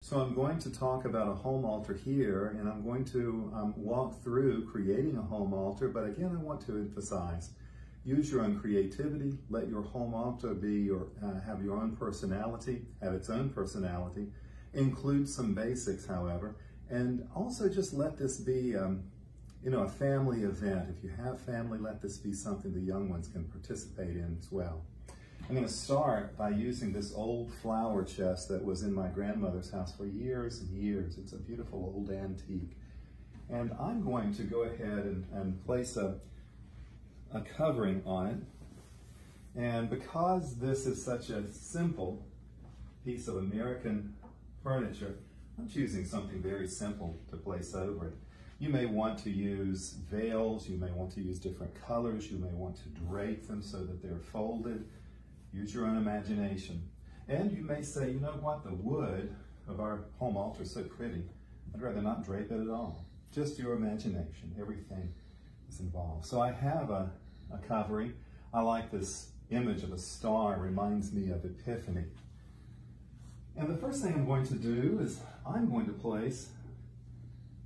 So I'm going to talk about a home altar here, and I'm going to walk through creating a home altar, but again, I want to emphasize, use your own creativity, let your home altar be have your own personality, have its own personality, include some basics, however, and also just let this be a family event. If you have family, let this be something the young ones can participate in as well. I'm going to start by using this old flower chest that was in my grandmother's house for years and years. It's a beautiful old antique. And I'm going to go ahead and place a covering on it. And because this is such a simple piece of American furniture, I'm choosing something very simple to place over it. You may want to use veils, you may want to use different colors, you may want to drape them so that they're folded. Use your own imagination. And you may say, you know what, the wood of our home altar is so pretty, I'd rather not drape it at all. Just your imagination, everything is involved. So I have a covering. I like this image of a star, it reminds me of Epiphany. And the first thing I'm going to do is I'm going to place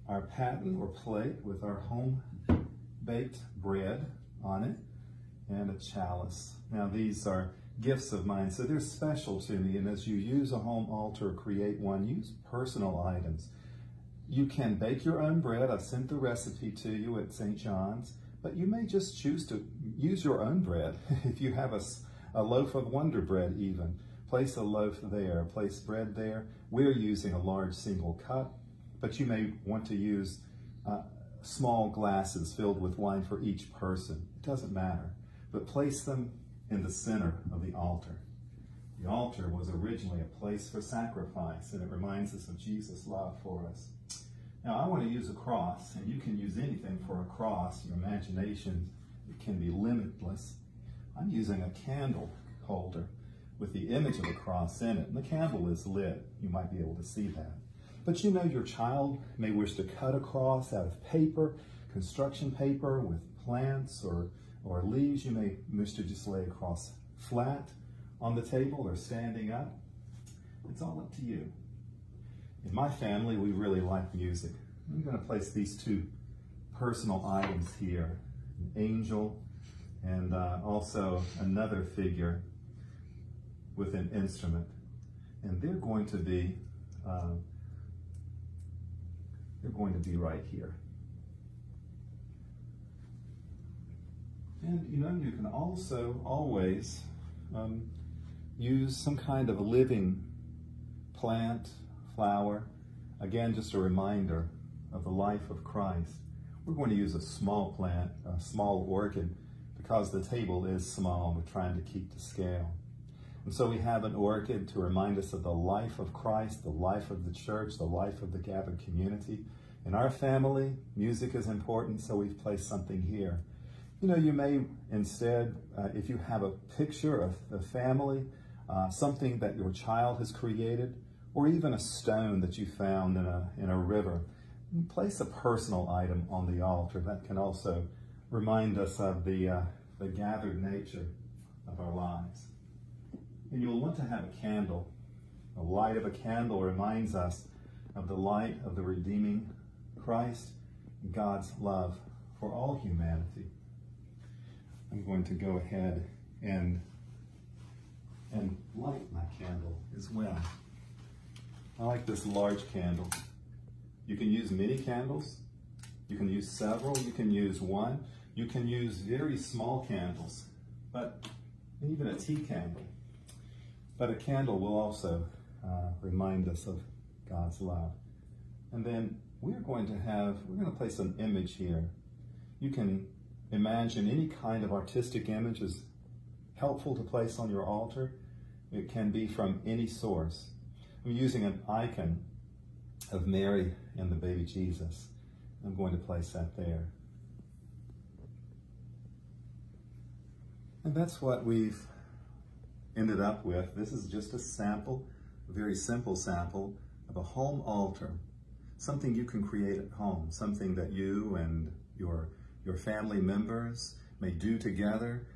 our paten or plate with our home-baked bread on it and a chalice. Now these are gifts of mine, so they're special to me, and as you use a home altar or create one, use personal items. You can bake your own bread. I've sent the recipe to you at St. John's, but you may just choose to use your own bread. If you have a loaf of Wonder Bread even, place a loaf there, place bread there. We're using a large single cup, but you may want to use small glasses filled with wine for each person. It doesn't matter, but place them in the center of the altar. The altar was originally a place for sacrifice, and it reminds us of Jesus' love for us. Now I want to use a cross, and you can use anything for a cross. Your imagination, it can be limitless. I'm using a candle holder with the image of a cross in it, and the candle is lit. You might be able to see that. But you know, your child may wish to cut a cross out of paper, construction paper with plants or leaves. You may wish to just lay a cross flat on the table or standing up. It's all up to you. In my family, we really like music. I'm going to place these two personal items here, an angel and also another figure with an instrument. And they're going to be right here. And you know, you can also always use some kind of a living plant, flower. Again, just a reminder of the life of Christ. We're going to use a small plant, a small orchid, because the table is small. We're trying to keep to scale. And so we have an orchid to remind us of the life of Christ, the life of the church, the life of the gathered community. In our family, music is important, so we've placed something here. You know, you may instead, if you have a picture of the family, something that your child has created, or even a stone that you found in a river, place a personal item on the altar. That can also remind us of the gathered nature of our lives. And you'll want to have a candle. The light of a candle reminds us of the light of the redeeming Christ and God's love for all humanity. I'm going to go ahead and light my candle as well. I like this large candle. You can use many candles. You can use several. You can use one. You can use very small candles, but even a tea candle. But a candle will also remind us of God's love. And then we're going to place an image here. You can imagine any kind of artistic image is helpful to place on your altar. It can be from any source. I'm using an icon of Mary and the baby Jesus. I'm going to place that there. And that's what we've ended up with. This is just a sample, a very simple sample of a home altar. Something you can create at home, something that you and your family members may do together.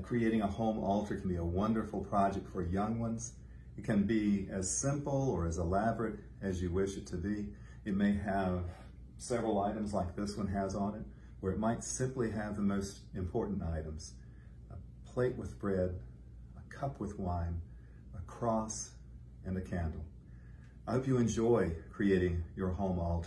Creating a home altar can be a wonderful project for young ones. It can be as simple or as elaborate as you wish it to be. It may have several items like this one has on it, or it might simply have the most important items: a plate with bread, a cup with wine, a cross, and a candle. I hope you enjoy creating your home altar.